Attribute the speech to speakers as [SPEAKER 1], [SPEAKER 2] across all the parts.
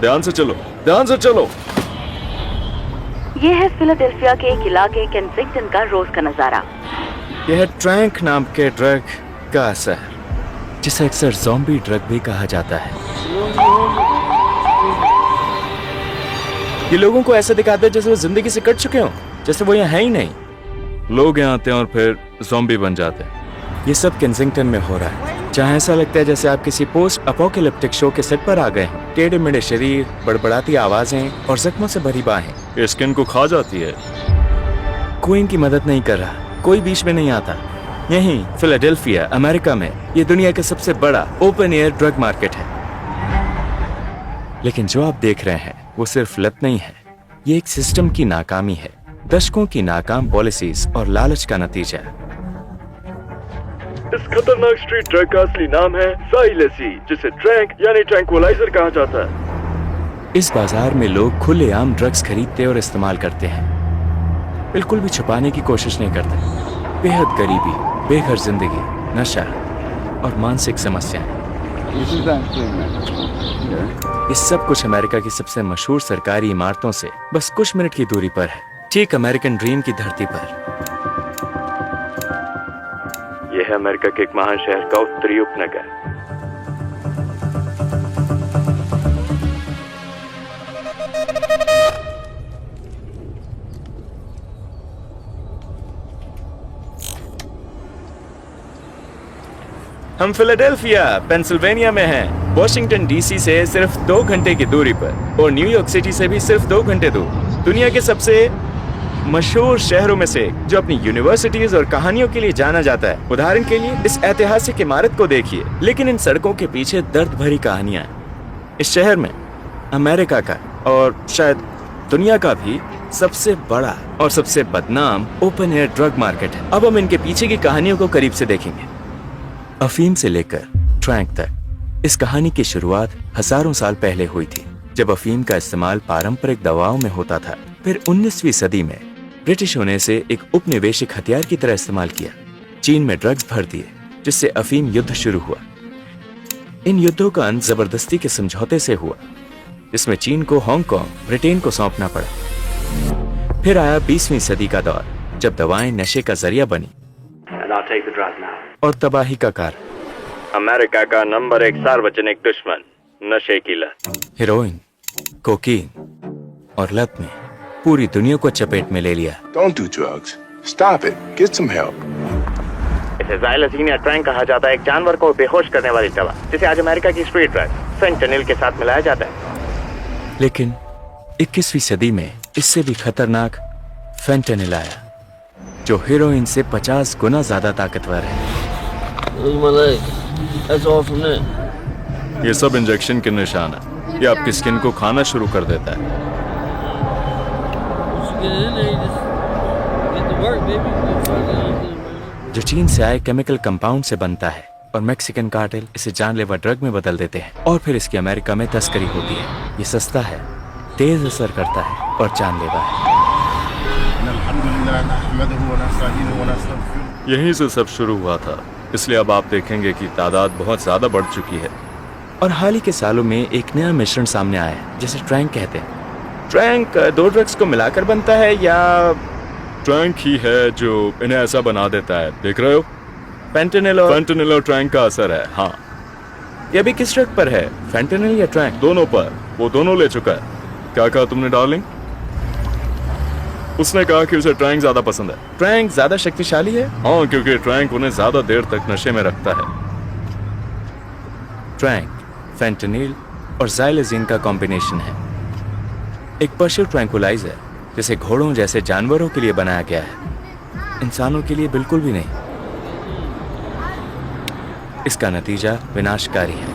[SPEAKER 1] ध्यान से चलो, ध्यान से चलो।
[SPEAKER 2] ये है फिलाडेल्फिया के एक इलाके केंसिंगटन का रोज का नजारा।
[SPEAKER 3] यह है ट्रैंक नाम के ड्रग का असर, जिसे अक्सर ज़ॉम्बी ड्रग भी कहा जाता है। ये लोगों को ऐसा दिखाते हैं जैसे वो जिंदगी से कट चुके हों, जैसे वो यहाँ है ही नहीं।
[SPEAKER 1] लोग यहाँ आते हैं और फिर ज़ॉम्बी बन जाते हैं।
[SPEAKER 3] ये सब केंसिंगटन में हो रहा है, जहाँ ऐसा लगता है जैसे आप किसी पोस्ट अपोकैलिप्टिक शो के सेट पर आ गए हैं। टेढ़े मेढ़े शरीर, बड़बड़ाती आवाजें और जख्मों से भरी बाहें।
[SPEAKER 1] ये स्किन को खा जाती है।
[SPEAKER 3] कोई इनकी मदद नहीं कर रहा, कोई बीच में नहीं आता। यहीं फिलाडेल्फिया अमेरिका में ये दुनिया का सबसे बड़ा ओपन एयर ड्रग मार्केट है। लेकिन जो आप देख रहे हैं वो सिर्फ लत नहीं है, ये एक सिस्टम की नाकामी है, दशकों की नाकाम पॉलिसीज और लालच का नतीजा।
[SPEAKER 1] इस खतरनाक स्ट्रीट ड्रग का असली नाम है साइलेसी, जिसे ट्रैंक यानी ट्रैंक्विलाइजर कहा जाता है।
[SPEAKER 3] इस बाजार में लोग खुलेआम ड्रग्स खरीदते और इस्तेमाल करते हैं, बिल्कुल भी छुपाने की कोशिश नहीं करते। बेहद गरीबी, बेघर जिंदगी, नशा और मानसिक समस्याएं, ये सब कुछ अमेरिका की सबसे मशहूर सरकारी इमारतों से बस कुछ मिनट की दूरी पर है, ठीक अमेरिकन ड्रीम की धरती पर।
[SPEAKER 1] यह है अमेरिका के एक महान शहर का उत्तरी उपनगर।
[SPEAKER 3] हम फिलाडेल्फिया पेंसिल्वेनिया में हैं, वॉशिंगटन डीसी से सिर्फ 2 घंटे की दूरी पर और न्यूयॉर्क सिटी से भी सिर्फ 2 घंटे दूर। दुनिया के सबसे मशहूर शहरों में से, जो अपनी यूनिवर्सिटीज और कहानियों के लिए जाना जाता है। उदाहरण के लिए इस ऐतिहासिक इमारत को देखिए, लेकिन इन सड़कों के पीछे दर्द भरी कहानियां हैं। इस शहर में अमेरिका का और शायद दुनिया का भी सबसे बड़ा और सबसे बदनाम ओपन एयर ड्रग मार्केट है। अब हम इनके पीछे की कहानियों को करीब से देखेंगे। अफीम से लेकर ट्रैंक तक इस कहानी की शुरुआत हजारों साल पहले हुई थी, जब अफीम का इस्तेमाल पारंपरिक दवाओं में होता था। फिर 19वीं सदी में ब्रिटिशों ने इसे एक उपनिवेशिक हथियार की तरह इस्तेमाल किया। चीन में ड्रग्स भर दिए, जिससे अफीम युद्ध शुरू हुआ। इन युद्धों का अंत जबरदस्ती के समझौते से हुआ, जिसमें चीन को हांगकांग ब्रिटेन को सौंपना पड़ा। फिर आया 20वीं सदी का दौर, जब दवाएं नशे का जरिया बनी और तबाही का कारण।
[SPEAKER 1] अमेरिका का नंबर 1 सार्वजनिक दुश्मन नशे की लत।
[SPEAKER 3] हेरोइन, कोकीन और लत ने पूरी दुनिया को चपेट में ले लिया।
[SPEAKER 4] Don't do drugs. Stop it. Get some help.
[SPEAKER 1] इसे ज़ाइलेसिन या ट्रैंक कहा जाता है, एक जानवर को बेहोश करने वाली दवा, जिसे आज अमेरिका की स्ट्रीट ड्रग फेंटनिल के साथ मिलाया जाता है।
[SPEAKER 3] लेकिन 21वीं सदी में इससे भी खतरनाक फेंटनिल आया, जो हेरोइन से 50 गुना ज्यादा ताकतवर है।
[SPEAKER 1] ये सब इंजेक्शन के निशान है। ये आपकी स्किन को खाना शुरू कर देता है।
[SPEAKER 3] जो चीन से आए केमिकल कंपाउंड से बनता है और मैक्सिकन कार्टेल इसे जानलेवा ड्रग में बदल देते हैं और फिर इसकी अमेरिका में तस्करी होती है। ये सस्ता है, तेज असर करता है और जानलेवा है।
[SPEAKER 1] यहीं से सब शुरू हुआ था, इसलिए अब आप देखेंगे कि तादाद बहुत ज्यादा बढ़ चुकी है।
[SPEAKER 3] और हाल ही के सालों में एक नया मिश्रण सामने आया है, जिसे ट्रैंक कहते हैं। ट्रैंक 2 ड्रग्स को मिलाकर बनता है या
[SPEAKER 1] ट्रैंक ही है जो इन्हें ऐसा बना देता है। देख रहे हो,
[SPEAKER 3] फेंटनिल
[SPEAKER 1] और ट्रैंक का असर है। हाँ,
[SPEAKER 3] ये भी किस ड्रग पर है, फेंटनिल या ट्रैंक?
[SPEAKER 1] दोनों पर। वो दोनों ले चुका है। क्या कहा तुमने डार्लिंग? उसने कहा कि उसे ट्रैंक ज्यादा पसंद है।
[SPEAKER 3] ट्रैंक ज्यादा शक्तिशाली है?
[SPEAKER 1] हाँ, क्योंकि ट्रैंक उन्हें ज्यादा देर तक नशे में रखता है।
[SPEAKER 3] ट्रैंक, फेंटनिल और ज़ाइलेसिन का कॉम्बिनेशन है। एक पशु ट्रैंक्विलाइजर, जिसे घोड़ों जैसे जानवरों के लिए बनाया गया है, इंसानों के लिए बिल्कुल भी नहीं। इसका नतीजा विनाशकारी है।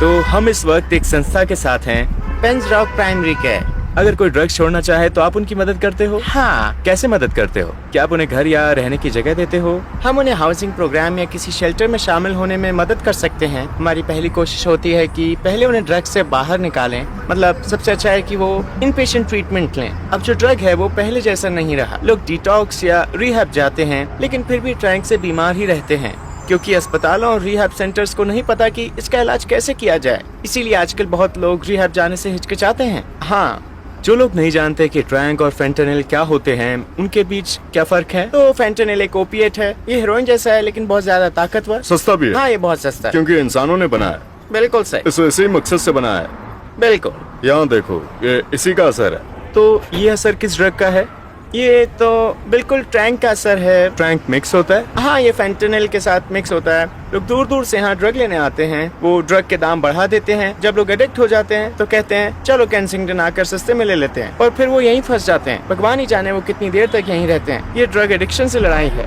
[SPEAKER 3] तो हम इस वक्त एक संस्था के साथ हैं, पेंस रॉक प्राइमरी केयर। अगर कोई ड्रग्स छोड़ना चाहे तो आप उनकी मदद करते हो? हाँ। कैसे मदद करते हो? क्या आप उन्हें घर या रहने की जगह देते हो? हम उन्हें हाउसिंग प्रोग्राम या किसी शेल्टर में शामिल होने में मदद कर सकते हैं। हमारी पहली कोशिश होती है कि पहले उन्हें ड्रग्स से बाहर निकालें। मतलब सबसे अच्छा है कि वो इन पेशेंट ट्रीटमेंट लें। अब जो ड्रग है वो पहले जैसा नहीं रहा। लोग डिटॉक्स या रिहैब जाते हैं, लेकिन फिर भी ट्रैंक से बीमार ही रहते हैं। क्योंकि अस्पतालों और रिहैब सेंटर्स को नहीं पता कि इसका इलाज कैसे किया जाए, इसीलिए आजकल बहुत लोग रिहैब जाने से हिचकिचाते हैं। हाँ, जो लोग नहीं जानते कि ट्रैंक और फेंटेनिल क्या होते हैं, उनके बीच क्या फर्क है, तो फेंटेनिल एक ओपिएट है। ये हेरोइन जैसा है लेकिन बहुत ज्यादा ताकतवर,
[SPEAKER 5] सस्ता भी है।
[SPEAKER 3] हाँ, ये बहुत सस्ता है।
[SPEAKER 5] क्योंकि इंसानों ने बनाया,
[SPEAKER 3] बिल्कुल सही,
[SPEAKER 5] इसे इसी मकसद से बनाया है।
[SPEAKER 3] बिल्कुल।
[SPEAKER 5] यहाँ देखो, ये इसी का असर है।
[SPEAKER 3] तो ये असर किस ड्रग का है? ये तो बिल्कुल ट्रैंक का असर है।
[SPEAKER 5] ट्रैंक मिक्स होता है?
[SPEAKER 3] हाँ, ये फेंटेनिल के साथ मिक्स होता है। लोग दूर दूर से यहाँ ड्रग लेने आते हैं, वो ड्रग के दाम बढ़ा देते हैं। जब लोग एडिक्ट हो जाते हैं तो कहते हैं चलो केंसिंगटन आकर सस्ते में ले लेते हैं, और फिर वो यहीं फंस जाते हैं। भगवान ही जाने वो कितनी देर तक यहीं रहते हैं। ये ड्रग एडिक्शन से लड़ाई है।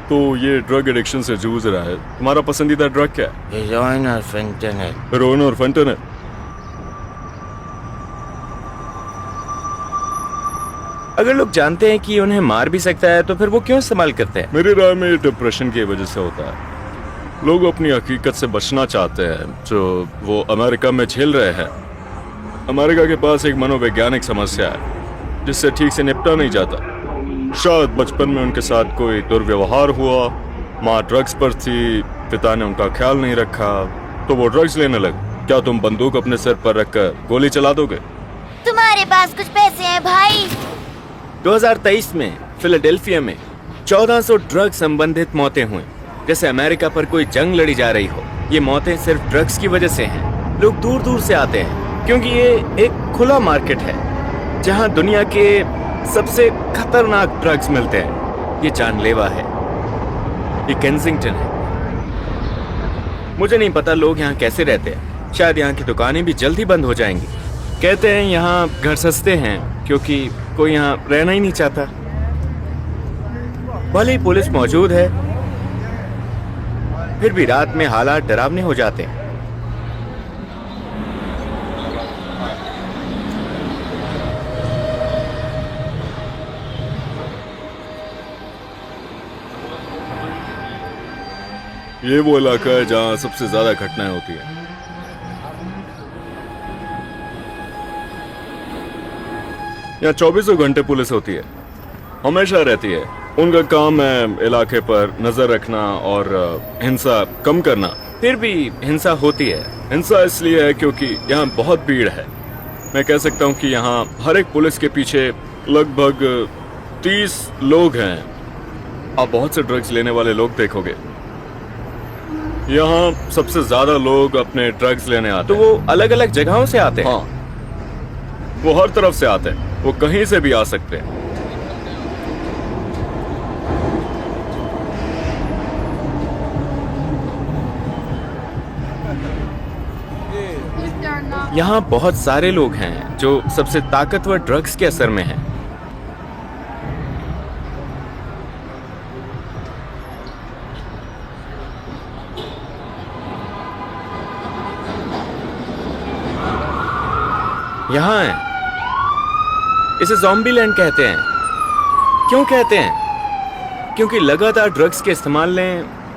[SPEAKER 5] तो ये ड्रग एडिक्शन से जूझ रहा है। तुम्हारा पसंदीदा ड्रग क्या है?
[SPEAKER 3] हेरोइन और फेंटेनिल।
[SPEAKER 5] हेरोइन और फेंटेनिल।
[SPEAKER 3] अगर लोग जानते हैं कि उन्हें मार भी सकता है तो फिर वो क्यों इस्तेमाल करते हैं?
[SPEAKER 5] मेरी राय में डिप्रेशन की वजह से होता है। लोग अपनी हकीकत से बचना चाहते हैं जो वो अमेरिका में झेल रहे हैं। अमेरिका के पास एक मनोवैज्ञानिक समस्या है जिससे ठीक से निपटा नहीं जाता। शायद बचपन में उनके साथ कोई दुर्व्यवहार हुआ, माँ ड्रग्स पर थी, पिता ने उनका ख्याल नहीं रखा, तो वो ड्रग्स लेने लगे। क्या तुम बंदूक अपने सिर पर रखकर गोली चला दोगे?
[SPEAKER 6] तुम्हारे पास कुछ पैसे हैं भाई?
[SPEAKER 3] 2023 में फिलाडेल्फिया में 1400 ड्रग संबंधित मौतें हुई, जैसे अमेरिका पर कोई जंग लड़ी जा रही हो। ये मौतें सिर्फ ड्रग्स की वजह से हैं। लोग दूर दूर से आते हैं क्योंकि ये एक खुला मार्केट है जहां दुनिया के सबसे खतरनाक ड्रग्स मिलते हैं। ये जानलेवा है। ये केंसिंगटन है। मुझे नहीं पता लोग यहाँ कैसे रहते हैं। शायद यहाँ की दुकानें भी जल्द ही बंद हो जाएंगी। कहते हैं यहाँ घर सस्ते हैं क्योंकि कोई यहाँ रहना ही नहीं चाहता। भले ही पुलिस मौजूद है, फिर भी रात में हालात डरावने हो जाते हैं।
[SPEAKER 5] ये वो इलाका है जहाँ सबसे ज्यादा घटनाएं होती है। यहाँ 24 घंटे पुलिस होती है, हमेशा रहती है। उनका काम है इलाके पर नजर रखना और हिंसा कम करना।
[SPEAKER 3] फिर भी हिंसा होती है।
[SPEAKER 5] हिंसा इसलिए है क्योंकि यहाँ बहुत भीड़ है। मैं कह सकता हूँ कि यहाँ हर एक पुलिस के पीछे लगभग 30 लोग हैं। आप बहुत से ड्रग्स लेने वाले लोग देखोगे। यहाँ सबसे ज्यादा लोग अपने ड्रग्स लेने आते
[SPEAKER 3] तो
[SPEAKER 5] हैं।
[SPEAKER 3] वो अलग अलग जगहों से आते हैं।
[SPEAKER 5] हाँ, वो हर तरफ से आते हैं। वो कहीं से भी आ सकते हैं।
[SPEAKER 3] यहाँ बहुत सारे लोग हैं जो सबसे ताकतवर ड्रग्स के असर में हैं। यहाँ है। इसे ज़ॉम्बी लैंड कहते हैं। क्यों कहते हैं? क्योंकि लगातार ड्रग्स के इस्तेमाल ने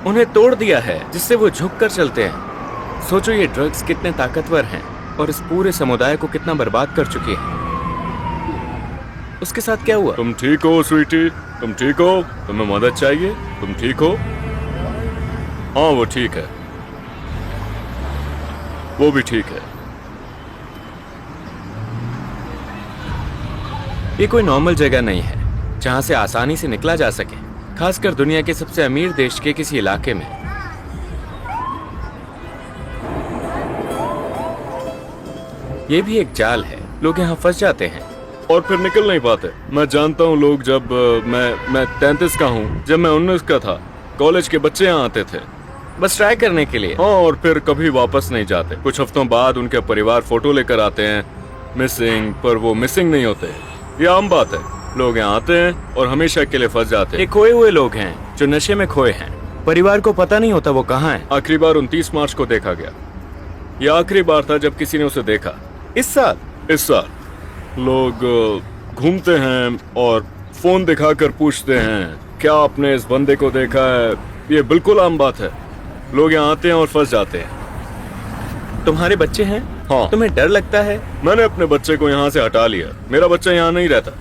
[SPEAKER 3] उन्हें तोड़ दिया है, जिससे वो झुक कर चलते हैं। सोचो ये ड्रग्स कितने ताकतवर हैं और इस पूरे समुदाय को कितना बर्बाद कर चुकी है। उसके साथ क्या हुआ?
[SPEAKER 5] तुम ठीक हो स्वीटी? तुम ठीक हो? तुम्हें मदद चाहिए? तुम ठीक हो? हाँ, वो ठीक है। वो भी ठीक है।
[SPEAKER 3] ये कोई नॉर्मल जगह नहीं है जहां से आसानी से निकला जा सके, खासकर दुनिया के सबसे अमीर देश के किसी इलाके में। ये भी एक जाल है। लोग यहाँ फंस जाते हैं
[SPEAKER 5] और फिर निकल नहीं पाते। मैं जानता हूँ लोग, जब मैं 33 का हूँ, जब मैं 19 का था, कॉलेज के बच्चे यहाँ आते थे
[SPEAKER 3] बस ट्राई करने के लिए।
[SPEAKER 5] हाँ, और फिर कभी वापस नहीं जाते। कुछ हफ्तों बाद उनके परिवार फोटो लेकर आते हैं मिसिंग, पर वो मिसिंग नहीं होते। ये आम बात है। लोग यहाँ आते हैं और हमेशा के लिए फंस जाते हैं।
[SPEAKER 3] ये खोए हुए लोग हैं जो नशे में खोए हैं। परिवार को पता नहीं होता वो कहाँ है।
[SPEAKER 5] आखिरी बार 29 मार्च को देखा गया। ये आखिरी बार था जब किसी ने उसे देखा।
[SPEAKER 3] इस साल
[SPEAKER 5] लोग घूमते हैं और फोन दिखाकर पूछते हैं क्या आपने इस बंदे को देखा है। ये बिल्कुल आम बात है। लोग यहाँ आते हैं और फंस जाते हैं।
[SPEAKER 3] तुम्हारे बच्चे हैं?
[SPEAKER 5] हाँ।
[SPEAKER 3] तुम्हें डर लगता है?
[SPEAKER 5] मैंने अपने बच्चे को यहाँ से हटा लिया। मेरा बच्चा यहाँ नहीं रहता।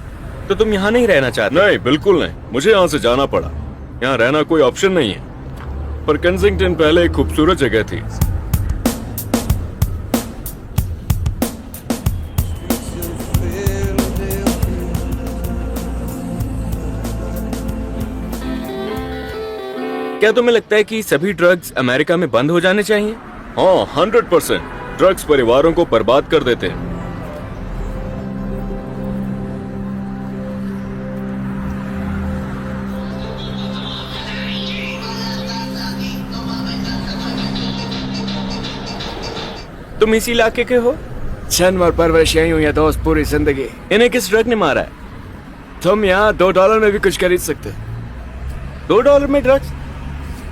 [SPEAKER 3] तो तुम यहाँ नहीं रहना चाहते?
[SPEAKER 5] नहीं, बिल्कुल नहीं। मुझे यहाँ से जाना पड़ा। यहाँ रहना कोई ऑप्शन नहीं है। पर केंसिंगटन पहले एक खूबसूरत जगह थी।
[SPEAKER 3] क्या तुम्हें लगता है कि सभी ड्रग्स अमेरिका में बंद हो जाने चाहिए?
[SPEAKER 5] हाँ, 100%। ड्रग्स परिवारों को बर्बाद कर देते हैं।
[SPEAKER 3] तुम इसी इलाके के हो?
[SPEAKER 7] जन्म और परवरिश यहीं हुई है दोस्त, पूरी जिंदगी।
[SPEAKER 3] इन्हें किस ड्रग ने मारा है?
[SPEAKER 7] तुम यहाँ $2 में भी कुछ खरीद सकते।
[SPEAKER 3] $2 में ड्रग्स?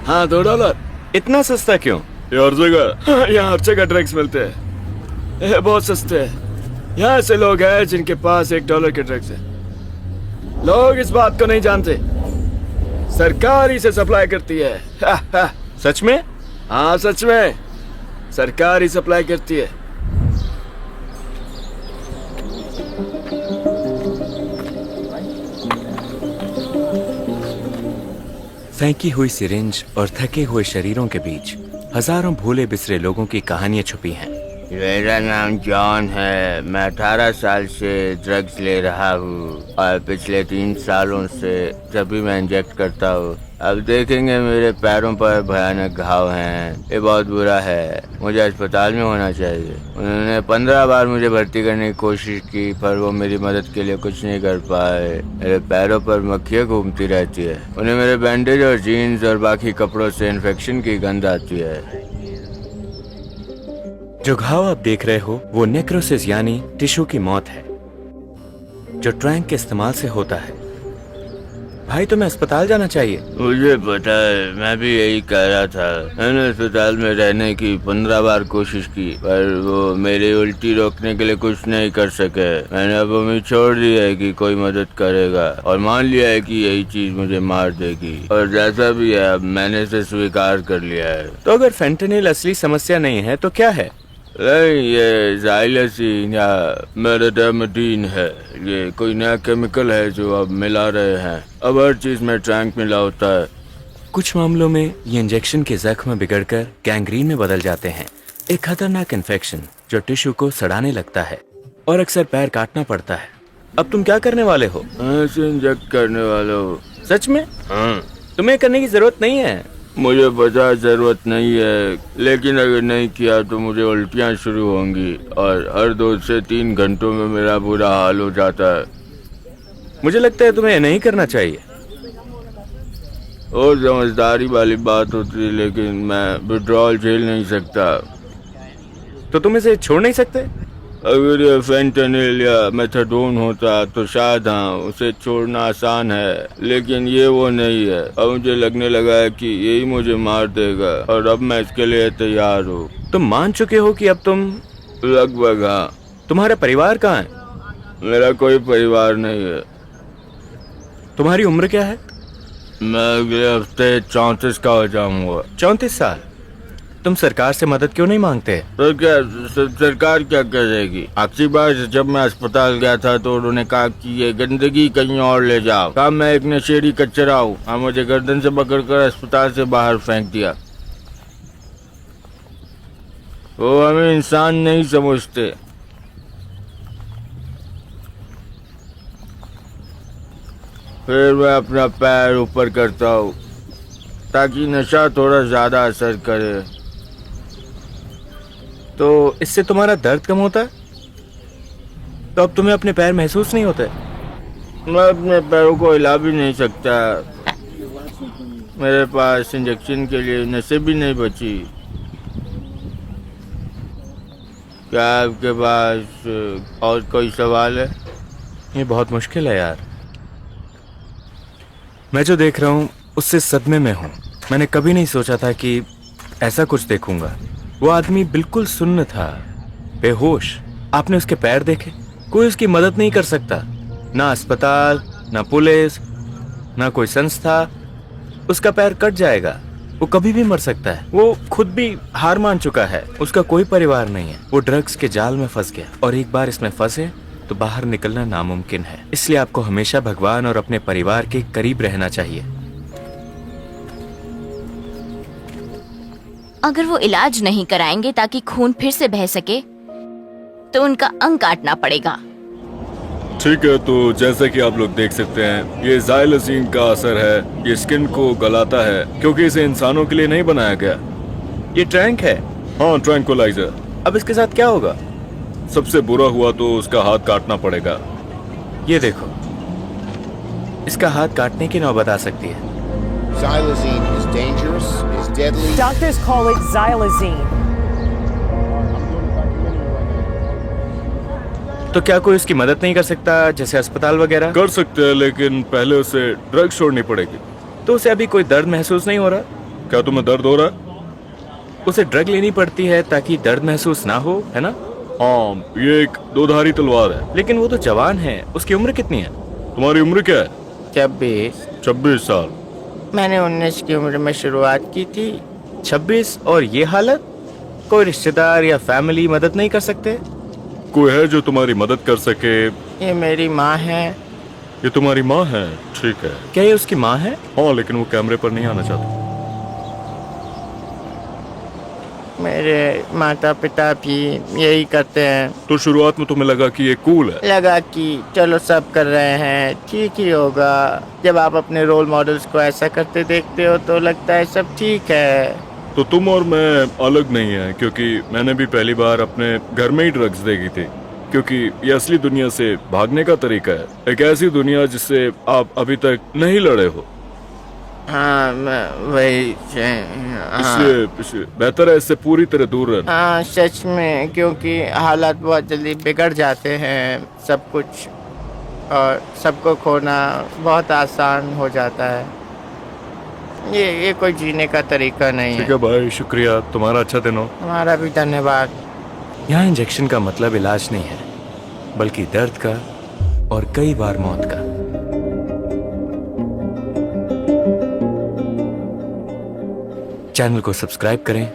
[SPEAKER 7] हाँ, $2।
[SPEAKER 3] इतना सस्ता क्यों?
[SPEAKER 5] ये हर जगह।
[SPEAKER 7] हाँ, यहाँ हर जगह ड्रग्स मिलते हैं। ये बहुत सस्ते हैं। यहाँ ऐसे लोग हैं जिनके पास $1 के ड्रग्स है। लोग इस बात को नहीं जानते, सरकार ही से सप्लाई करती है।
[SPEAKER 3] सच में?
[SPEAKER 7] हाँ, सच में सरकार ही सप्लाई करती है।
[SPEAKER 3] फेंकी हुई सिरिंज और थके हुए शरीरों के बीच हजारों भूले बिसरे लोगों की कहानियां छुपी हैं।
[SPEAKER 1] मेरा नाम जॉन है। मैं 18 साल से ड्रग्स ले रहा हूँ और पिछले 3 सालों से जब भी मैं इंजेक्ट करता हूँ। अब देखेंगे मेरे पैरों पर भयानक घाव हैं। ये बहुत बुरा है, मुझे अस्पताल में होना चाहिए। उन्होंने 15 बार मुझे भर्ती करने की कोशिश की पर वो मेरी मदद के लिए कुछ नहीं कर पाए। मेरे पैरों पर मक्खियाँ घूमती रहती है। उन्हें मेरे बैंडेज और जीन्स और बाकी कपड़ों से इन्फेक्शन की गंध आती है।
[SPEAKER 3] जो घाव आप देख रहे हो वो नेक्रोसिस यानी टिश्यू की मौत है, जो ट्रैंक के इस्तेमाल से होता है। भाई तुम्हें अस्पताल जाना चाहिए।
[SPEAKER 1] मुझे पता है, मैं भी यही कह रहा था। मैंने अस्पताल में रहने की 15 बार कोशिश की पर वो मेरी उल्टी रोकने के लिए कुछ नहीं कर सके। मैंने अब उम्मीद छोड़ दी है कि कोई मदद करेगा और मान लिया है कि यही चीज मुझे मार देगी। और जैसा भी है अब मैंने इसे स्वीकार कर लिया है।
[SPEAKER 3] तो अगर फेंटेनिल असली समस्या नहीं है तो क्या है?
[SPEAKER 1] नहीं, ये ज़ाइलसीन या मेटाडर्मिडीन है। ये कोई नया केमिकल है जो अब मिला रहे हैं। अब हर चीज में ट्रैंक मिला होता है।
[SPEAKER 3] कुछ मामलों में ये इंजेक्शन के जख्म बिगड़कर गैंग्रीन में बदल जाते हैं, एक खतरनाक इन्फेक्शन जो टिश्यू को सड़ाने लगता है और अक्सर पैर काटना पड़ता है। अब तुम क्या करने वाले हो?
[SPEAKER 1] ऐसे इंजेक्ट करने वाला हो।
[SPEAKER 3] सच में?
[SPEAKER 1] हाँ,
[SPEAKER 3] तुम्हें करने की जरूरत नहीं है।
[SPEAKER 1] मुझे पता जरूरत नहीं है, लेकिन अगर नहीं किया तो मुझे उल्टियाँ शुरू होंगी और हर 2 से 3 घंटों में मेरा बुरा हाल हो जाता है।
[SPEAKER 3] मुझे लगता है तुम्हें नहीं करना चाहिए।
[SPEAKER 1] और समझदारी वाली बात होती है, लेकिन मैं विड्रॉल झेल नहीं सकता।
[SPEAKER 3] तो तुम इसे छोड़ नहीं सकते?
[SPEAKER 1] अगर ये फेंटेनिल या मेथाडोन होता तो शायद हाँ, उसे छोड़ना आसान है, लेकिन ये वो नहीं है। अब मुझे लगने लगा है कि यही मुझे मार देगा और अब मैं इसके लिए तैयार हूँ।
[SPEAKER 3] तुम मान चुके हो कि अब तुम?
[SPEAKER 1] लगभग हाँ।
[SPEAKER 3] तुम्हारा परिवार कहाँ है?
[SPEAKER 1] मेरा कोई परिवार नहीं है।
[SPEAKER 3] तुम्हारी उम्र क्या है?
[SPEAKER 1] मैं अगले हफ्ते 34 का हो जाऊंगा।
[SPEAKER 3] 34 साल? तुम सरकार से मदद क्यों नहीं मांगते?
[SPEAKER 1] तो क्या सरकार क्या करेगी? आखिरी बार जब मैं अस्पताल गया था तो उन्होंने कहा कि ये गंदगी कहीं और ले जाओ। कहा मैं एक नशेड़ी कचरा हूँ। हाँ, मुझे गर्दन से पकड़कर अस्पताल से बाहर फेंक दिया। वो हमें इंसान नहीं समझते। फिर मैं अपना पैर ऊपर करता हूँ ताकि नशा थोड़ा ज्यादा असर करे।
[SPEAKER 3] तो इससे तुम्हारा दर्द कम होता है? तो अब तुम्हें अपने पैर महसूस नहीं होते?
[SPEAKER 1] मैं अपने पैरों को हिला भी नहीं सकता। मेरे पास इंजेक्शन के लिए नसें भी नहीं बची। क्या आपके पास और कोई सवाल है?
[SPEAKER 3] ये बहुत मुश्किल है यार। मैं जो देख रहा हूँ उससे सदमे में हूँ। मैंने कभी नहीं सोचा था कि ऐसा कुछ देखूंगा। वो आदमी बिल्कुल सुन्न था, बेहोश। आपने उसके पैर देखे? कोई उसकी मदद नहीं कर सकता, ना अस्पताल, ना पुलिस, ना कोई संस्था। उसका पैर कट जाएगा, वो कभी भी मर सकता है। वो खुद भी हार मान चुका है। उसका कोई परिवार नहीं है। वो ड्रग्स के जाल में फंस गया और एक बार इसमें फंसे तो बाहर निकलना नामुमकिन है। इसलिए आपको हमेशा भगवान और अपने परिवार के करीब रहना चाहिए।
[SPEAKER 6] अगर वो इलाज नहीं कराएंगे ताकि खून फिर से बह सके तो उनका अंग काटना पड़ेगा।
[SPEAKER 5] ठीक है, तो जैसा कि आप लोग देख सकते हैं, ये ज़ाइलोसिन का असर है। ये स्किन को गलाता है क्योंकि इसे इंसानों के लिए नहीं बनाया गया।
[SPEAKER 3] ये ट्रैंक है।
[SPEAKER 5] हाँ, ट्रैंकुलाइजर।
[SPEAKER 3] अब इसके साथ क्या होगा?
[SPEAKER 5] सबसे बुरा हुआ तो उसका हाथ काटना पड़ेगा।
[SPEAKER 3] ये देखो, इसका हाथ काटने की नौबत आ सकती है।
[SPEAKER 8] Xylazine is dangerous, is deadly.
[SPEAKER 9] Doctors call it xylazine.
[SPEAKER 3] तो क्या कोई उसकी मदद नहीं कर सकता, जैसे अस्पताल वगैरह?
[SPEAKER 5] कर सकते हैं, लेकिन पहले उसे ड्रग छोड़नी पड़ेगी।
[SPEAKER 3] तो उसे अभी कोई दर्द महसूस नहीं हो रहा?
[SPEAKER 5] क्या तुम्हें दर्द हो रहा है?
[SPEAKER 3] उसे ड्रग लेनी पड़ती है ताकि दर्द महसूस ना हो, है ना?
[SPEAKER 5] हाँ, ये एक दोधारी तलवार है।
[SPEAKER 3] लेकिन वो तो जवान है, उसकी उम्र कितनी है?
[SPEAKER 5] तुम्हारी उम्र क्या है?
[SPEAKER 1] 26
[SPEAKER 5] साल।
[SPEAKER 1] मैंने 19 की उम्र में शुरुआत की थी।
[SPEAKER 3] 26 और ये हालत? कोई रिश्तेदार या फैमिली मदद नहीं कर सकते?
[SPEAKER 5] कोई है जो तुम्हारी मदद कर सके?
[SPEAKER 1] ये मेरी माँ है।
[SPEAKER 5] ये तुम्हारी माँ है? ठीक है।
[SPEAKER 3] क्या ये उसकी माँ है?
[SPEAKER 5] हाँ, लेकिन वो कैमरे पर नहीं आना चाहती।
[SPEAKER 1] मेरे माता पिता भी यही करते हैं।
[SPEAKER 5] तो शुरुआत में तुम्हें लगा कि ये कूल है?
[SPEAKER 1] लगा कि चलो सब कर रहे हैं, ठीक ही होगा। जब आप अपने रोल मॉडल्स को ऐसा करते देखते हो तो लगता है सब ठीक है।
[SPEAKER 5] तो तुम और मैं अलग नहीं है, क्योंकि मैंने भी पहली बार अपने घर में ही ड्रग्स देखी थी। क्योंकि ये असली दुनिया से भागने का तरीका है, एक ऐसी दुनिया जिससे आप अभी तक नहीं लड़े हो।
[SPEAKER 1] हाँ, वही हाँ।
[SPEAKER 5] इसलिए बेहतर है इससे पूरी तरह दूर रहना।
[SPEAKER 1] हाँ, सच में, क्योंकि हालात बहुत जल्दी बिगड़ जाते हैं सब कुछ, और सबको खोना बहुत आसान हो जाता है। ये कोई जीने का तरीका नहीं
[SPEAKER 5] ठीक
[SPEAKER 1] है।
[SPEAKER 5] है भाई, शुक्रिया। तुम्हारा अच्छा दिन हो।
[SPEAKER 1] हमारा भी धन्यवाद।
[SPEAKER 3] यहाँ इंजेक्शन का मतलब इलाज नहीं है, बल्कि दर्द का और कई बार मौत का। चैनल को सब्सक्राइब करें